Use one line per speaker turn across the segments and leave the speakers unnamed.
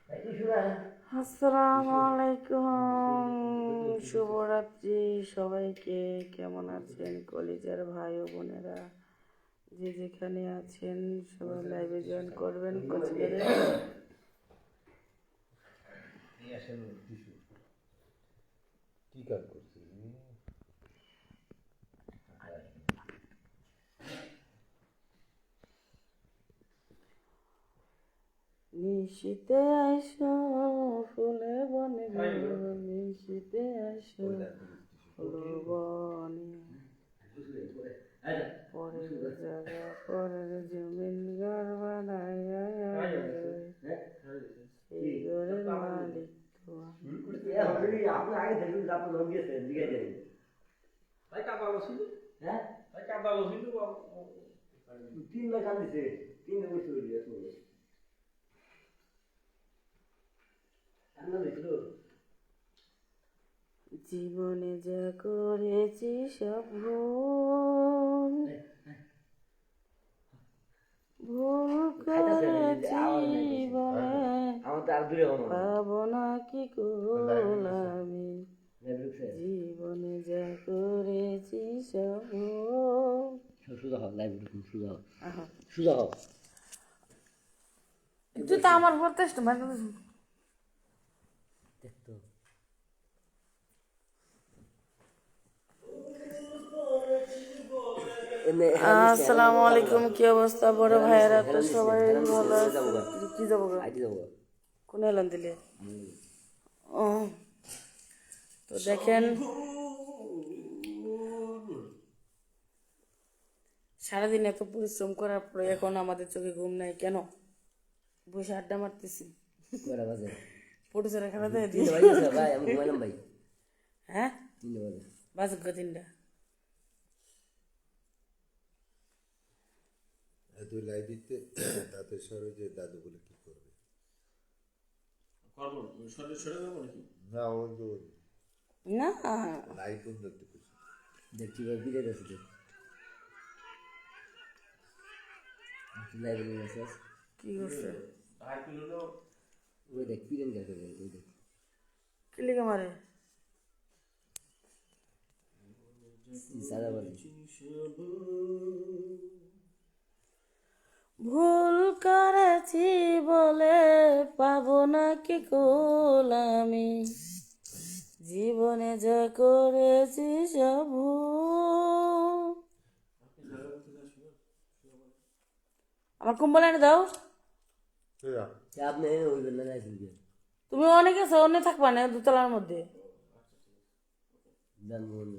আসসালামু আলাইকুম, শুভরাত্রি সবাইকে। কেমন আছেন কলিজার ভাই ও বোনেরা? যে যেখানে আছেন সবাই লাইভে জয়েন করবেন। কচি নিশিতে আইসো ফুলে বনে গো, নিশিতে আইসো ফুলে বনে, পরের জায়গা পরের জমিন ঘর বানায় সেই ঘরের মালিক তো আমি। জীবনে যা করেছি সব ভুল, ভুল করেছি বলে পাবো না কি কুল আমি। জীবনে যা করেছি সব ভুল। তুই তো আমার বলতে আসসালামু আলাইকুম, কি অবস্থা বড় ভাইয়েরা? তো সবাই ভালো আছে? কি যাবো কোন এলান দিলে? ও তো দেখেন, সারাদিন এত পরিশ্রম করার পরে এখন আমাদের চোখে ঘুম নাই কেন? বসে আড্ডা মারতেছি। পটুচারা খেলা দেয় হ্যাঁ, বাজুক 3টা।
তুই লাইব্রেরিতে তাদের সরে যে দাদু বলে কি করবে? না ওই তো
না
লাইট বন্ধ করতে পেরেছি।
দেখছি বিলেট আছে দেখ লাইব্রেরি আছে
কি করছে?
ওই দেখ পিরেন গেছে ওই দেখ
কি লিখে মারে?
সাদা বাজি
ভুল করেছি বলে পাবো না কি কুল আমি। জীবনে যা করেছি সব ভুল। আমার কুম্বল এনে দাও।
আপনি হইবেন না নাই শুনবেন
তুমি অনেক আছে, অনেক থাকবা না দুতলার মধ্যে।
জান মন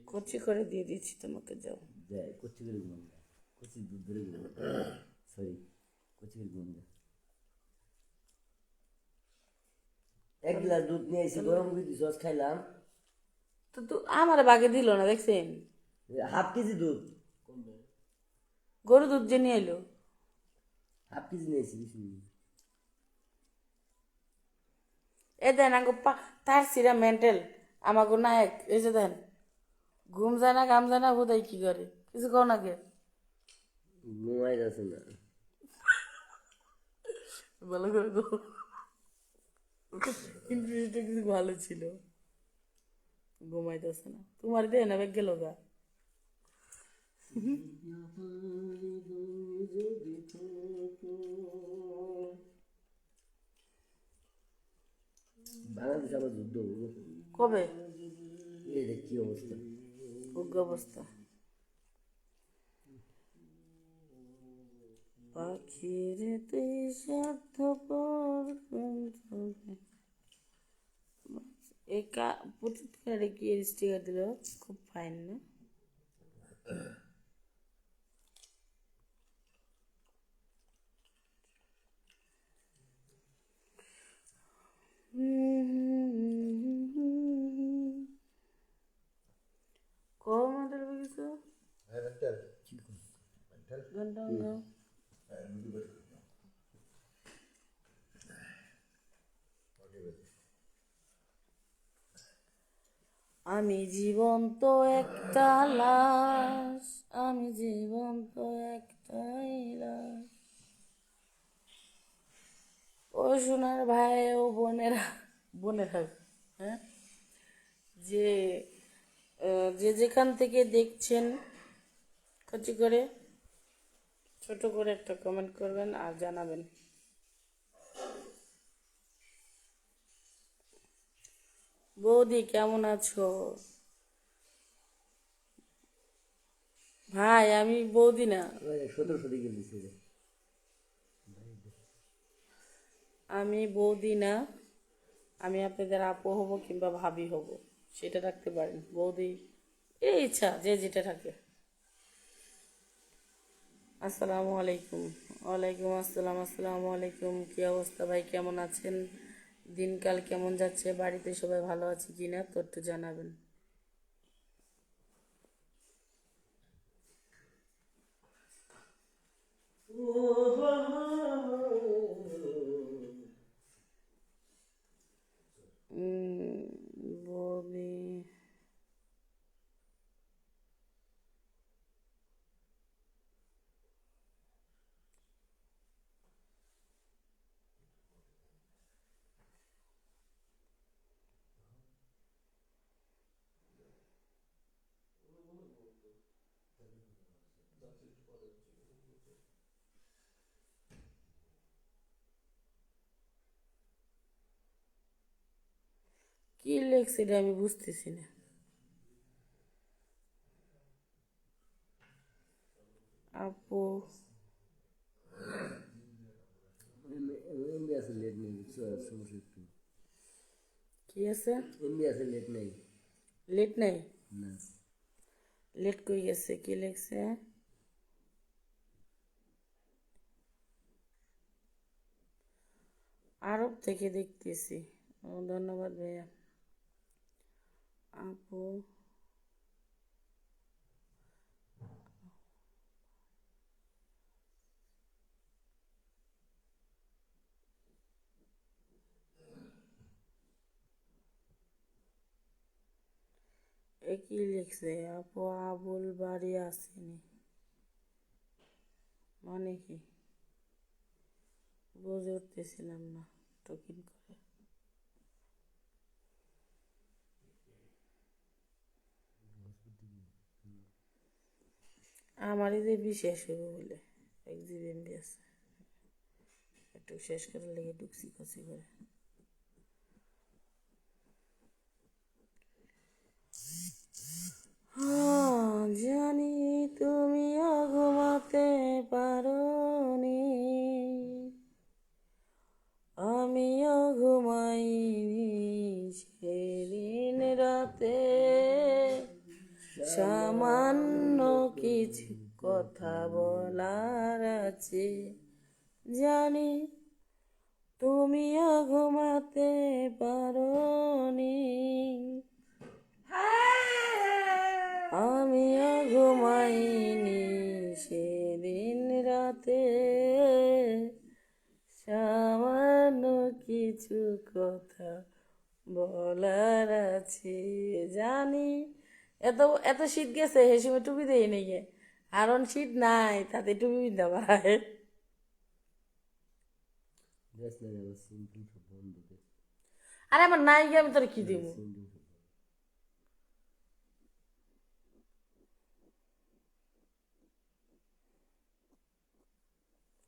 কচি করে দিয়ে দিয়েছি তোমাকে, যাও।
দেয় কচি করে ঘুমান দেয় কচি দুধ ধরে ঘুমান সরি কচি করে ঘুমান দেয়। এক গ্লাস দুধ নিয়ে এসে গরম করে দিস খাইলাম
তো আমার বাগে দিল না, দেখছেন?
হাফ কেজি দুধ
গরু দুধ যে নিয়ে এলো।
হাফ কেজি নিয়েছি বেশি
এ দেন আগে তার সিরা মেন্টাল আমাকে নায়ক। এই যে দেন, ঘুম যায় না, কাম যায় না, বোধহয় কি করে কিছু কও না কে?
ঘুমাই যাচ্ছে না
ভালো করে গো, ইন্টারেস্টটা কিছু ভালো ছিল। ঘুমাইতেছে না, তোমার দিয়ে না গেল গা।
বাংলাদেশ আবার যুদ্ধ
কবে?
এই দেখ কি অবস্থা
ভোগ্য অবস্থা। পাখির তুই স্বার্থপর এই পুতুতকারে কি স্টিকার দিল, খুব ফাইন না? কমাদের কিছু
মেন্টাল
ঘন্টা আমি জীবন্ত একটা লাশ, আমি জীবন্ত মনে রাখবে। হ্যাঁ, যে যে যেখান থেকে দেখছেন ক্ষতি করে ছোট করে একটা কমেন্ট করবেন আর জানাবেন। বৌদি কেমন আছো? ভাই আমি বৌদি না,
1700 দিকে দিছে রে।
আমি বৌদি না, আমি আপনাদের আপু হব কিংবা ভাবি হব, সেটা রাখতে পারেন। বৌদি এই ইচ্ছা যে যেটা থাকে। আসসালামু আলাইকুম। ওয়ালাইকুম আসসালাম। আসসালামু আলাইকুম। কী অবস্থা ভাই, কেমন আছেন? দিনকাল কেমন যাচ্ছে? বাড়িতে সবাই ভালো আছে কি না তো একটু জানাবেন। বৌদি কি লেখছে এটা আমি বুঝতেছি না। আপু
এমবি আছে লেট নেই, বুঝছো? সমস্যা একটু
কি আছে?
এমবি আছে লেট নেই।
লেট নাই?
না,
লেট কই গেছে? কি লেখছে? আরব থেকে দেখতেছি। ও ধন্যবাদ ভাইয়া। আপু কি লিখছে? আপু আবুল বাড়ি আসেনি মানে কি বুঝে উঠতেছিলাম না। টকিং করে আমারই যে বিশেষ হবে বলে 1 GB MB আছে, একটু শেষ করে লেগে ঢুকছি কচি করে। জানি তুমিও ঘুমাতে পারোনি, আমিও ঘুমাইনি সেদিন রাতে, সামান্য কিছু কথা বলার আছে। জানি তুমিও ঘুমাতে পারোনি, আমিও ঘুমাইনি সেদিন রাতে, সামান্য কিছু কথা বলার আছে। জানি এত এত শীত গেছে, সে সময় টুপি দেয় নেই গে, কারণ শীত নাই তাতে টুপি পিনতে পারে।
ড্রেস নেই, আবার সিম্পল সব বন্ধ দে।
আরে আমার নাই গে, আমি তোর কি দিব?
সিম্পল সব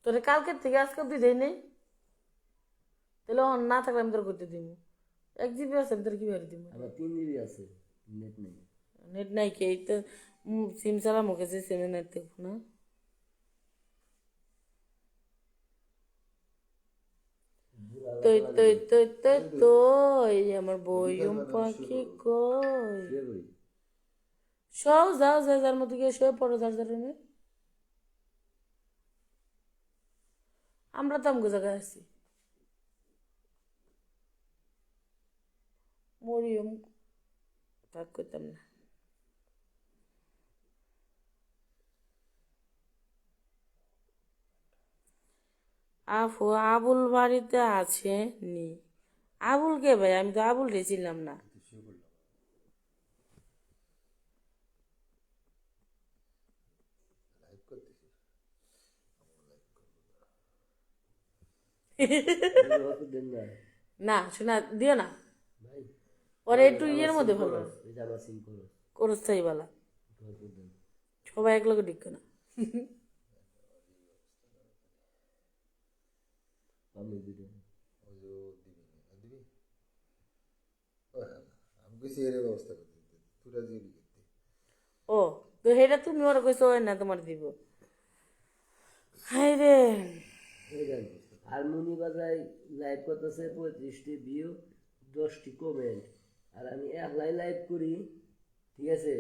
তোরে কালকের থেকে আজকে অব্দি দেয় নেই, তাহলে অন না থাকলে আমি তোর করতে দিব। 1 GB আছে, আমি তোর কিভাবে দিব?
আবার 3 GB আছে, নেট নেই।
নেট নাই কে? এই তো সিম চালা মুখে যে সিমে নেট দেখবো না। তুই তুই তুই তুই তুই আমার বইম পাখি কই?
শুয়ে পড়ি।
সব যাও, যে যার মতো গিয়ে শুয়ে পড়ো যার যার রুমে। আমরা তো আমগো জায়গায় আছি। মরিয়ম থাক করতাম না। আফু আবুল বাড়িতে আছে নি? আবুল কে ভাই? আমি তো আবুল রে ছিলাম না।
লাইভ করতেছি।
অত দেন না।
না শোনা দিও না,
ভাই
পরে একটু ইয়ের মধ্যে ভালো
এই যে আমার সিং করো
করস্থাই বালা
তোর বুদ্ধি
সবাই এক লোকে ঠিক না
আমি ভিডিও
ওই যে ও দিবি না দিবি ও হ্যাঁ আমি কইছি এর ব্যবস্থা করতে তুরা দিবি করতে
ও তো সেটা তুমি ওরা কইছো ওই না তোমার দিব হাই রে
এই গান হারমোনি বাজাই লাইভ করতেছে 35টি ভিউ 10টি কমেন্ট আর আমি একলাই লাইভ করি ঠিক আছে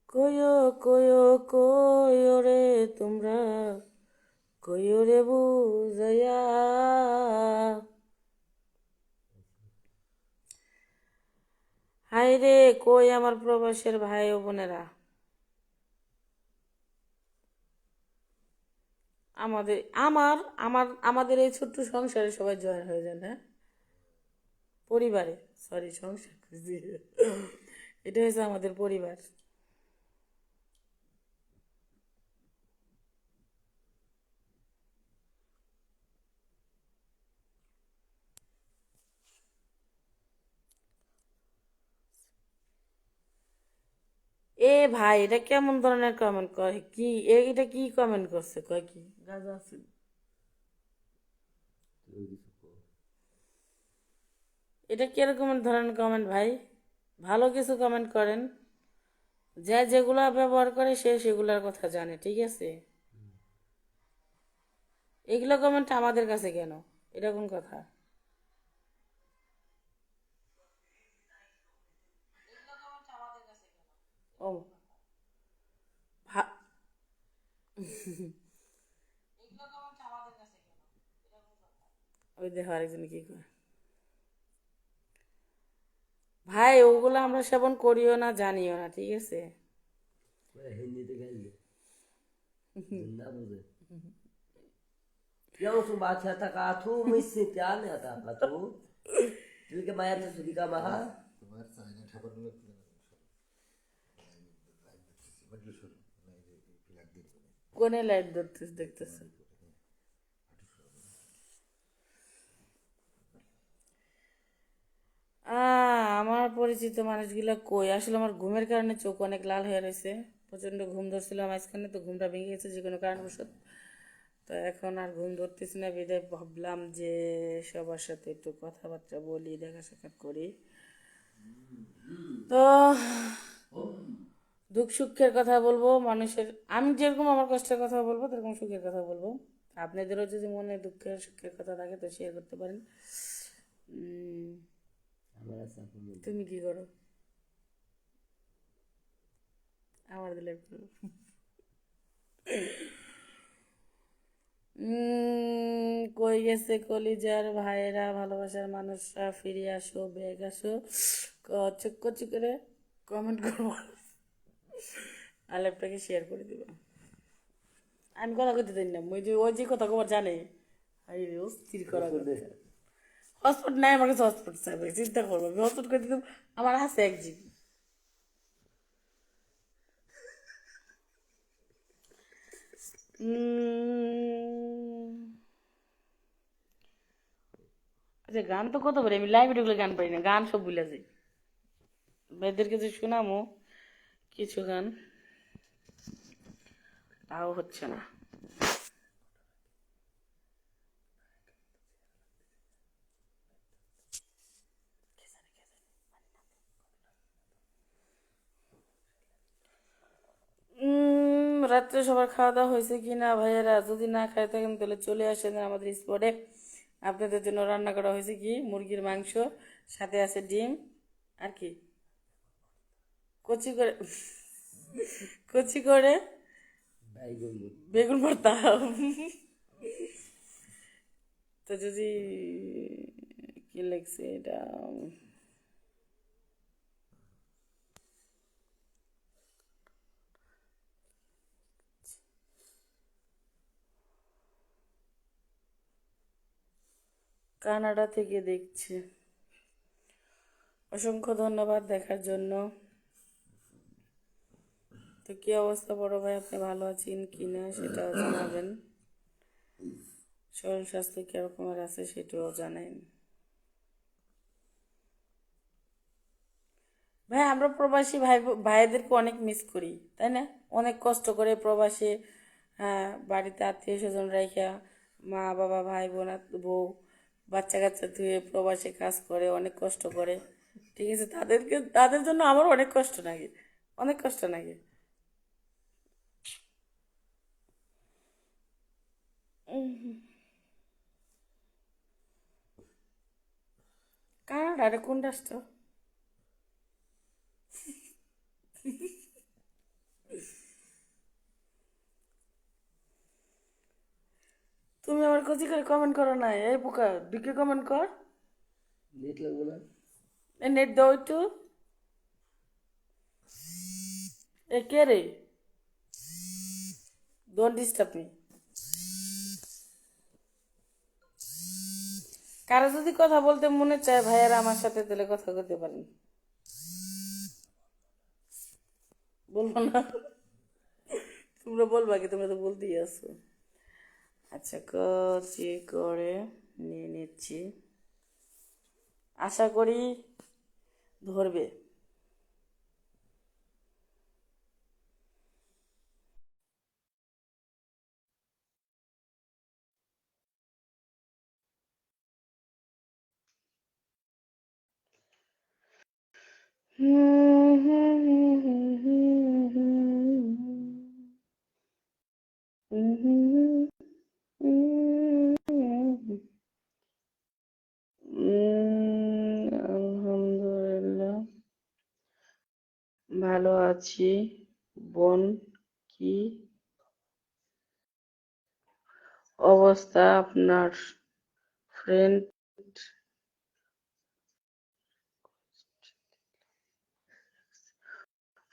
কয়ো কয়ো কয়ো রে তোমরা কয়ো রে বুঝাইয়া হাই রে কই আমার প্রবাসের ভাই ও বোনেরা আমাদের আমার আমার আমাদের এই ছোট্ট সংসারে সবাই জয়েন হয়ে যান হ্যাঁ পরিবারে সরি সংসার খুঁজি। এটা হচ্ছে আমাদের পরিবার এ ভাই এটা কেমন ধরনের কমেন্ট করে কি এটা কি কমেন্ট করছে কয় কি গাজা আছে
তুই কিছু কর
এটা কিরকম ধরনের কমেন্ট ভাই ভালো কিছু কমেন্ট করেন যে যেগুলা ব্যবহার করে সে সেগুলার কথা জানে ঠিক আছে এগুলো কমেন্ট আমাদের কাছে কেন এটা কোন কথা ও ভা- ওই দেখো আরেকজন কি করে ভাই ওগুলো আমরা সেবন করিও না জানিও না ঠিক আছে
ওরা হিন্দিতে গাইলে না বুঝে Yang su baca tak atu mesti tiada tak atu. Jadi kemana tu sudah kemana?
তোমার চাইনা ঠাকুর গুলো একটু শোনো না এই যে ফ্ল্যাগ দিয়ে
কোনে লাইট ধরতেছ দেখতেছে আমার পরিচিত মানুষগুলো কই আসলে আমার ঘুমের কারণে চোখ অনেক লাল হয়ে রয়েছে প্রচন্ড ঘুম ধরছিল মাঝখানে তো ঘুমটা ভেঙে গেছে যে কোনো কারণবশত তো এখন আর ঘুম ধরতেছি না বিদায় ভাবলাম যে সবার সাথে একটু কথাবার্তা বলি দেখা সাক্ষাৎ করি তো দুঃখ সুখের কথা বলবো মানুষের আমি যেরকম আমার কষ্টের কথা বলবো সেরকম সুখের কথা বলবো আপনাদেরও যদি মনে দুঃখের সুখের কথা থাকে তো শেয়ার করতে পারেন
আমার আছে আপনি
তুমি কি করো আমার দিলে কই গেছে কলিজার ভাইয়েরা ভালোবাসার মানুষরা ফিরে আসো ব্যাগ আসো কচক কচি করে কমেন্ট করবো আর ল্যাপটাকে শেয়ার করে দিব আমি কথা করতে দিন না ওই যে কথা কবার জানে আরে স্থির করা হটস্পট নাই আমার কাছে হটস্পট চাইবে চিন্তা করবো আমি হটস্পট করে দিতাম আমার আছে 1 GB আচ্ছা গান তো কত পারি আমি লাইভ ঢুকলে গান পারি না গান সব ভুলে যাই ভাইদেরকে যে শোনামো কিছু গান তাও হচ্ছে না রাত্রে সবার খাওয়া দাওয়া হয়েছে কি না ভাইয়েরা যদি না খাই থাকেন তাহলে চলে আসেন আমাদের স্পটে আপনাদের জন্য রান্না করা হয়েছে কি মুরগির মাংস সাথে আছে ডিম আর কি কচি করে কচি করে
বাইগুন
বেগুন ভর্তা তো যদি কি লিখছে এটা কানাডা থেকে দেখছে অসংখ্য ধন্যবাদ দেখার জন্য তো কি অবস্থা বড় ভাই আপনি ভালো আছেন কি না সেটা জানাবেন শরীর স্বাস্থ্য কিরকমের আছে সেটাও জানেন। ভাই আমরা প্রবাসী ভাইদেরকে অনেক মিস করি, তাই না? অনেক কষ্ট করে প্রবাসে, হ্যাঁ, বাড়িতে আত্মীয় স্বজন রাইখা, মা বাবা ভাই বোন বউ বাচ্চা কাচ্চা ধুয়ে প্রবাসে কাজ করে, অনেক কষ্ট করে। ঠিক আছে, তাদের জন্য আমার অনেক কষ্ট লাগে, অনেক কষ্ট লাগে। কানাডা, এটা কোন রাষ্ট্র? তুমি আমার কচি করে কমেন্ট করো না, এই পোকা ঢুকে কমেন্ট কর।
নেট লাগবে না?
নেট দাও একটু। এ কে রে? Don't disturb me. কারো যদি কথা বলতে মনে চায় ভাইয়ারা আমার সাথে, তাহলে কথা বলতে পারেন। বলবো না? তোমরা বলবা কি? তোমরা তো বলতেই আছো। আচ্ছা, কচি করে নিয়ে নিচ্ছি, আশা করি ধরবে। আলহামদুলিল্লাহ ভালো আছি। বোন, কি অবস্থা আপনার? ফ্রেন্ড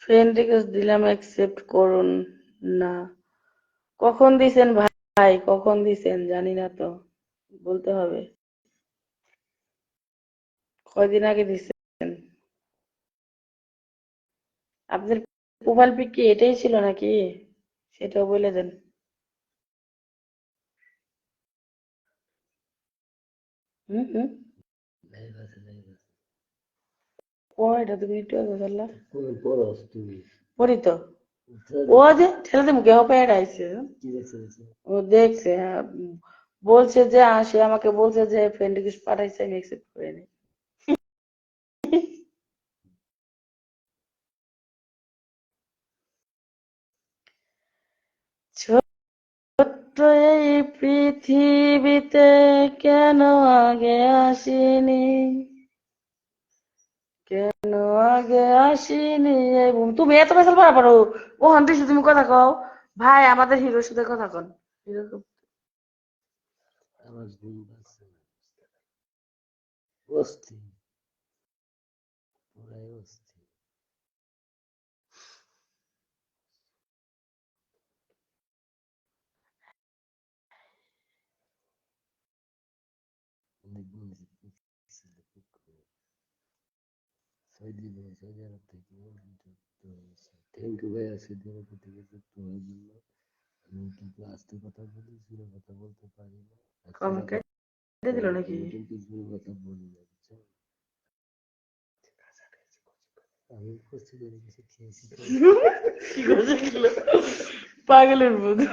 ফ্রেন্ড রিকোয়েস্ট দিলাম, অ্যাকসেপ্ট করুন না। কখন দিছেন ভাই, কখন দিছেন জানি না তো, বলতে হবে। কয়দিন আগে দিছেন? আপনাদের প্রোফাইল পিক কি এটাই ছিল নাকি? সেটাও বলে দেন। হুম হুম।
লাইভ আছে, লাইভ আছে।
কয়টা তুমি একটু আগে বললা?
কোন পড়স তুমি?
পড়ি তো।
উঠে
ও
দেখো।
যে ঠেলে দেবো, কেহ পেয়ে আইছে।
কি দেখছে দেখছে?
ও দেখছে, হ্যাঁ। বলছে যে আসে, আমাকে বলছে যে ফ্রেন্ড রিকোয়েস্ট পাঠাইছে, আমি অ্যাকসেপ্ট করে নি। ছোট্ট এই পৃথিবীতে কেন আগে আসিনি, কেন আগে আসিনি। তুমি এত পেশাল পারা পারো? ওখান থেকে তুমি কথা কও। ভাই আমাদের হিরোর সাথে কথা কন। হিরো
আমার ঘুম পাচ্ছে না। অস্থির, পুরাই অস্থির। অনেক বলছি, সৌদি আরব থেকে যুক্ত হয়েছে। থ্যাংক ইউ ভাইয়া, সৌদি আরব থেকে যুক্ত হওয়ার জন্য। আমি কিন্তু আস্তে কথা বলি, জোরে কথা বলতে পারি না। আর চোরা
কমেন্ট
কথা
কেটে দিল নাকি?
আমি কিন্তু জোরে কথা বলি না, বুঝছেন? আমি কষ্ট করে কিছু খেয়েছি তো।
কি করছে এগুলো? পাগলের মতো।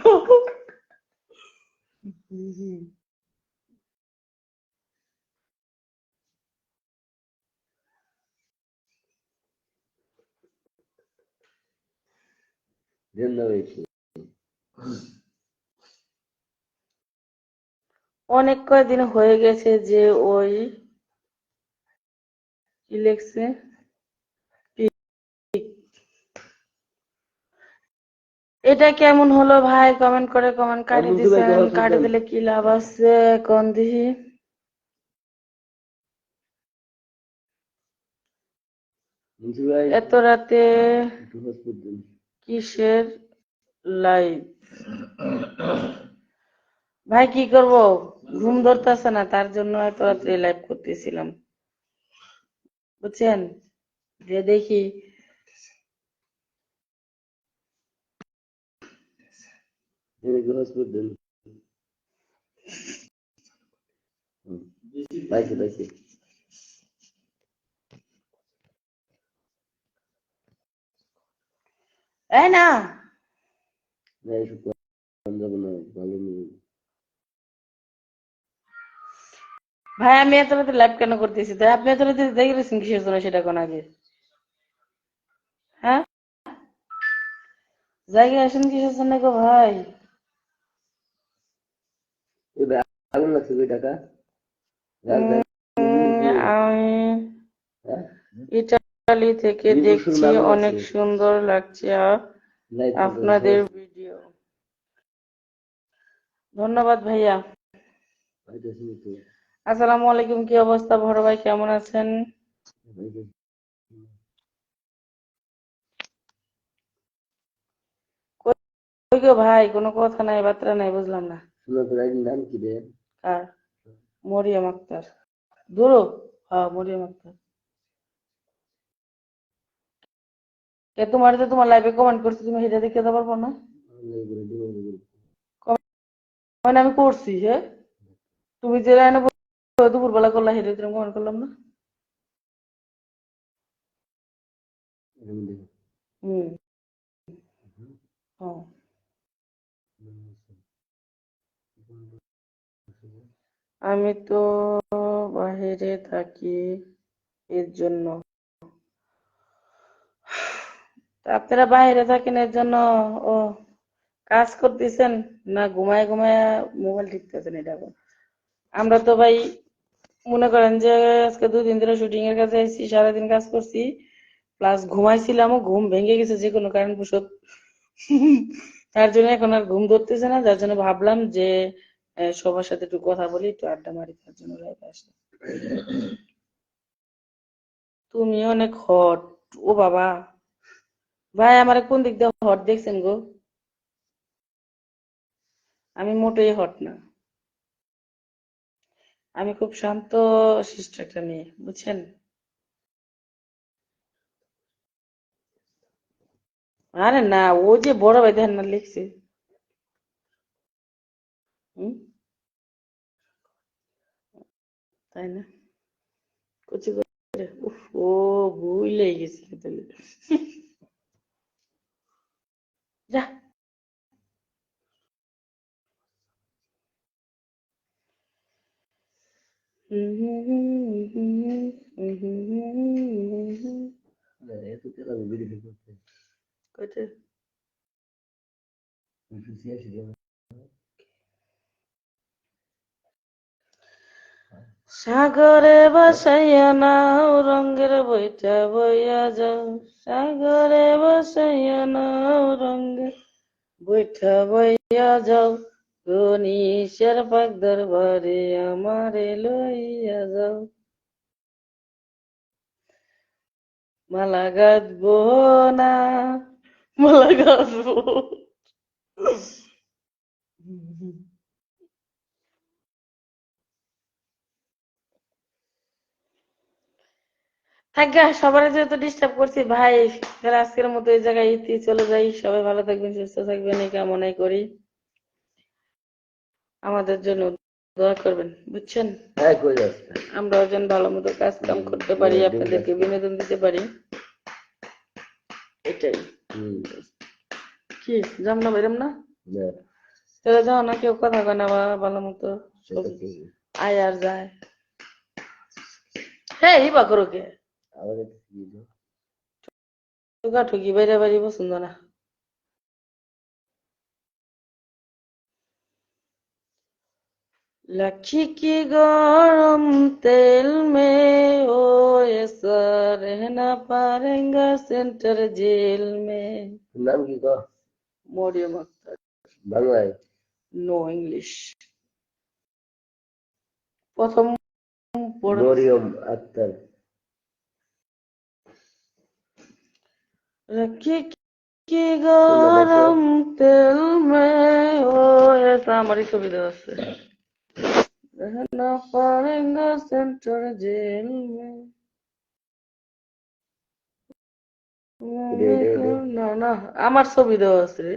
দেন না ভাই একটু।
অনেক কয়দিন হয়ে গেছে যে ওই কি লেখছে, এটা কেমন হলো ভাই? কমেন্ট করে কমেন্ট
আর
কাটি
মন্টু ভাইকে
দিছেন,
হসপিটাল
কাটি
দেন।
দিলে কি লাভ আছে কোন দিহি?
মন্টু ভাই
এত রাতে
একটু হসপিটাল দেন।
কিসের লাইভ? ভাই কি করব, ঘুম ধরতেছে না, তার জন্য এত রাত্রে লাইভ করতেছিলাম, বুঝছেন? যে দেখি
একটু হসপিটাল দেন। পাইছি পাইছি
এই না
না এইসব করা যাবে না ভালো নেই
ভাই, আমি এত রাতে লাইভ কেন করতেছি? তাই আপনি এত রাতে দেখে গেছেন কিসের জন্য সেটা কোন আগে? হ্যাঁ, জায়গায় আসেন কিসের জন্য গো ভাই?
এই ভাই আগুন লাগছে 2 টাকা
উম, আমি
হ্যাঁ
ইটালি থেকে
রিভুসুর
দেখছি,
আগুন
অনেক
লাগছে
সুন্দর লাগছে
লাইট
আপনাদের ভিডিও। ধন্যবাদ ভাইয়া।
পাইতেছি তো
আসসালামু আলাইকুম, কি অবস্থা বড় ভাই, কেমন আছেন?
পাইতেছি
কই গো ভাই, কোনো কথা নাই, বার্তা নাই, বুঝলাম না।
শোনা তোর আইডির নাম কি রে
কার? মরিয়ম আক্তার। ধুরো। হ্যাঁ, মরিয়ম আক্তার। কে তোমার যে তোমার লাইভে কমেন্ট করছি, তুমি সেটা দেখে দিতে পারবো না? কমেন্ট আমি করছি, হ্যাঁ। তুমি যে লাইনে দুপুর বেলা করলা, সেটা তুমি কমেন্ট করলাম না? হুম। হ্যাঁ। আমি তো বাহিরে থাকি, এর জন্য। তা আপনারা বাইরে থাকেন এর জন্য? ও, কাজ করতেছেন না ঘুমায় ঘুমায় মোবাইল টিপতেছেন? এটা এখন আমরা তো ভাই মনে করেন যে আজকে 2 দিন ধরে শুটিং এর কাছে আইছি, সারাদিন কাজ করছি, প্লাস ঘুমাইছিলামও, ঘুম ভেঙে গেছে যে কোনো কারণবশত। তার জন্য এখন আর ঘুম ধরতেছে না, যার জন্য ভাবলাম যে সবার সাথে একটু কথা বলি, একটু আড্ডা মারি, তার জন্য লাইভে আসলাম। তুমি অনেক হট। ও বাবা, ভাই আমার কোন দিক দিয়ে হট দেখছেন গো? আমি মোটেই হট না। আমি খুব শান্ত শিষ্ট একটা মেয়ে, বুঝছেন? আরে না, ও যে বড় ভাই দেখেন না লিখছে। হুম, তাই না? কচি করে উফ, ও ভুলে গেছি তাহলে। যা।
এত তেল আমি ভেরিফাই করতে
কইতে,
286 টাকা
সাগরে ভাসাইয়া নাও, রঙের বইটা বইয়া যাও। সাগরে ভাসাইয়া নাও, রঙের বইটা বইয়া যাও। গণিশের পাক দরবারে আমারে লইয়া যাও। মালা গাঁথবো না, মালা গাঁথবো। থাকা সবার যেহেতু ডিস্টার্ব করছি ভাই, তাহলে আজকের মতো এই জায়গায় চলে যাই। সবাই ভালো থাকবেন, সুস্থ থাকবেন, এই কামনাই করি। আমাদের জন্য দোয়া করবেন, বুঝছেন?
হ্যাঁ কই যাচ্ছে
আমরাও যেন ভালো মতো কাজ কাম করতে পারি, আপনাদেরকে বিনোদন দিতে পারি, এটাই। কি যাম না বাইরাম না? তাহলে যাও না, কেউ কথা কয় না, ভালো মতো ছবি আয় আর যায়। হ্যাঁ, হিবা করো কে? ঠুকা ঠুকি বাইরে বাড়ি পছন্দ না। लच्छी की गरम तेल में ओ ऐसा रहना पाएगा सेंटर जेल में।
নাম কি ক
মরিয়ম আক্তার।
বাংলায়
নো ইংলিশ। প্রথম পড়ে
মরিয়ম আক্তার
रखी की गरम तेल में ओ ऐसा, আমারই ছবি দেওয়া আছে। रहना पाएगा सेंटर जेल में। না না, আমার ছবি দেওয়া আছে রে।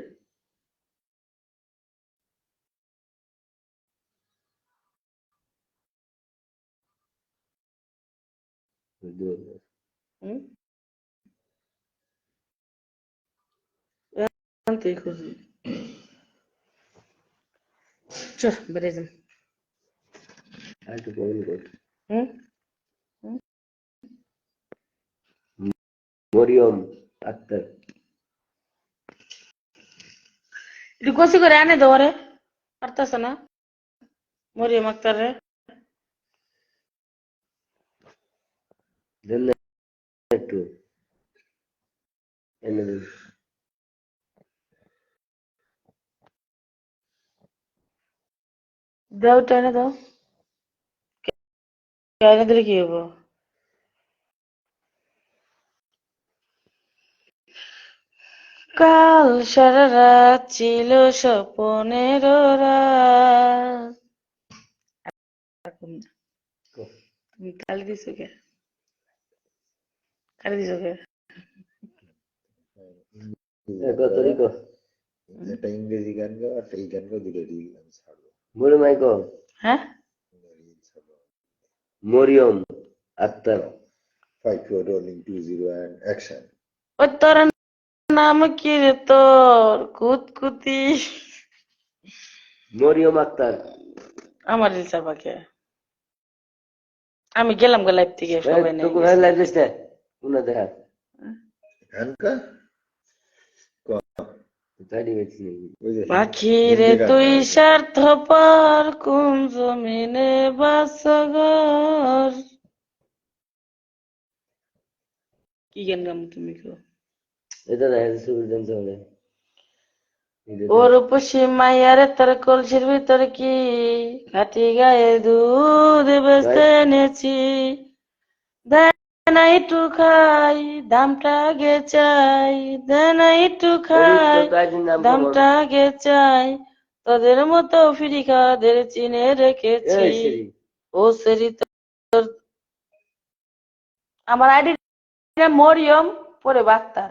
হুম আনতে খুঁজি চল বেড়ে যান
একটু কমেন্ট কর
হুম
মরিয়ম আক্তার
একটু কষি করে আনে দাও রে পারতাছে না মরিয়ম আক্তার রে
দেন না একটু এনে দেন
দাও টেনে দাও এনে দিলে কি হবো কাল সারা রাত ছিল স্বপনের রাত তুমি কালি দিছো কে কালি দিছো কে
তরিকো
একটা ইংরেজি গান গাও আর এই গান গাও, দুটো রিল আমি ছাড়বো,
বলে মাইকো
হ্যাঁ
রিল ছাড়বো।
Mariam Akter
5 4 rolling 2 0 and action.
ওই তোর নাম কি রে তোর কুতকুতি
মরিয়ম আক্তার
আমার রিল চাপাকে আমি গেলাম গো লাইভ থেকে সবাই নেই
তোকে ভালো লাগছে না উনা দেখা
গান কা
তাড়ি বেশি
ওই যে
পাখি রে
হিন্দি গান
তুই
গাও।
স্বার্থপর কোন জমিনে বাসগর কি গান গাম তুমি কো
এটা দেখা যাচ্ছে সুবিধান চলে
ওর উপসী মাইয়ারে তোর কলসির ভিতর কি খাটি গায়ে দুধ বেচতে এনেছি দেয় না একটু খাই দামটা গে চাই দেয় না একটু খাই দামটা গে চাই তোদের মতো ফিরি খাওয়াদের চিনে রেখেছি ও সেরি তোর আমার আইডি মরিয়ম পরে বাক্তার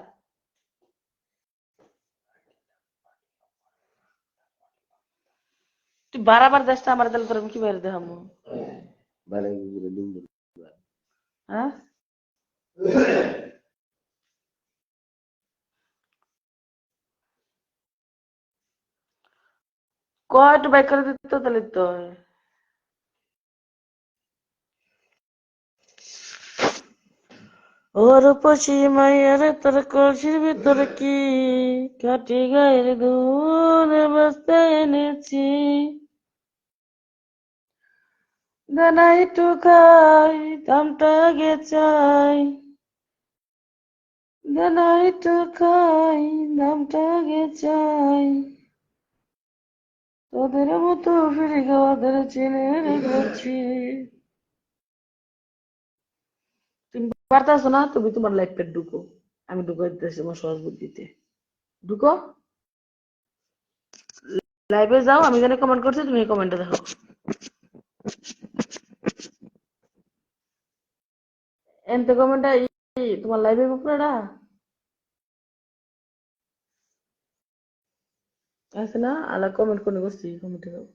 তুই বারাবার দেশটা আমার তাহলে তোর আমি কি বাইরে দেখামো
ভালো করে দিন
হ্যাঁ কয়টা বাইক করে দিত তাহলে তো ওর উপসী মাইয়ার তোর কলসির ভিতরে কি কাটি গায়ের দুধ বস্তা এনেছি দানা একটু খাই দামটা গে চাই দানা একটু খাই দামটা গে চাই তোদের মতো ফিরে খাওয়াদের চিনে রেখেছি তুমি পারতাছো না তুমি তোমার লাইফটা ঢুকো আমি ঢুকাই দিতেছি আমার সহজ বুদ্ধিতে ঢুকো লাইভে যাও আমি এখানে কমেন্ট করছি তুমি কমেন্টে দেখো এনতে কমেন্টটা তোমার লাইভে পুরোটা আছে না আলা কমেন্ট করে করছি কমেন্টে দাও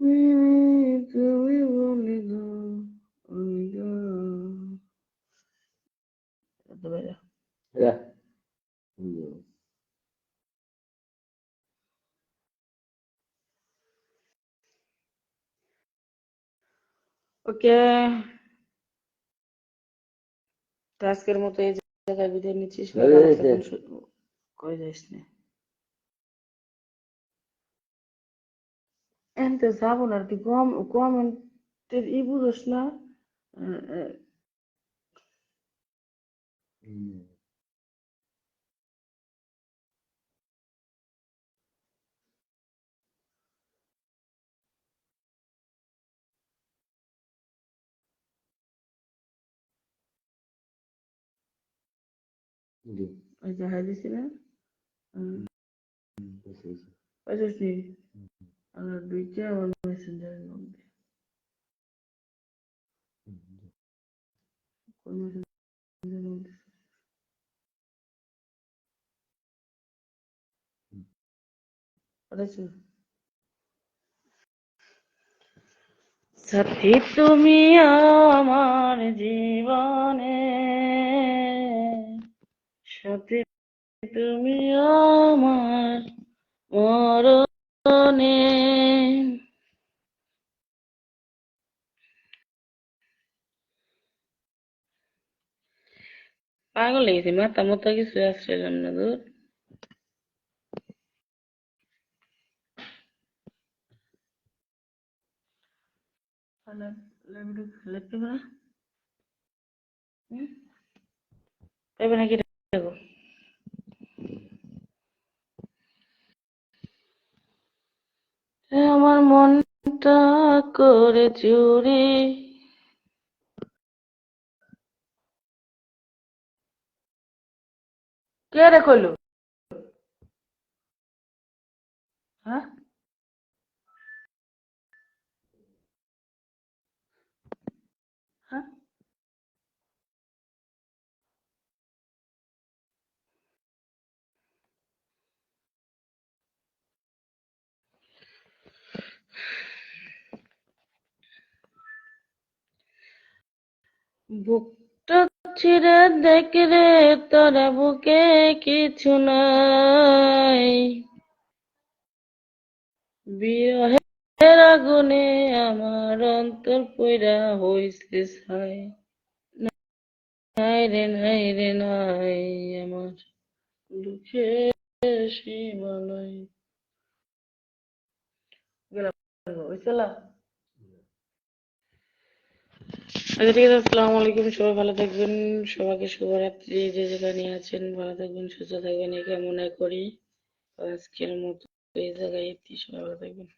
তুমি বলে দাও আমি
যা
ওকে আজকের মতো এই জায়গায় বিদায় নিচ্ছি সবাই ভালো থাকুন কই যাইস না এনতে যাবো না আর তুই কমেন্টের বুঝোস না ওই যে হাই দিছি না পাইছিস নি আর দুইটা আমার মেসেঞ্জারের মধ্যে কোন মেসেঞ্জারের মধ্যে পড়েছি। সাথী তুমি আমার জীবনে, সাথী তুমি আমার মরণে। পাগল লেগেছে, মাথা মতো কিছু আসছিলাম না দূর। পেবে নাকি দেখো। আমার মনটা করে চুরি। কে রে কইলো? হ্যাঁ, হ্যাঁ, বুকটা ছিঁড়ে দেখ রে, তোরা বুকে কিছু নাই। বিরহের আগুনে আমার অন্তর পইড়া হইছে ছাই। নাই রে নাই রে নাই, আমার দুঃখের সীমা নাই। গেলাম, হইছিলা? আচ্ছা ঠিক আছে, আসসালামু আলাইকুম, সবাই ভালো থাকবেন। সবাইকে শুভরাত্রি। যে যেখানে আছেন ভালো থাকবেন, সুস্থ থাকবেন, এই কামনা করি। আজকের মতো এই জায়গায় সবাই ভালো থাকবেন।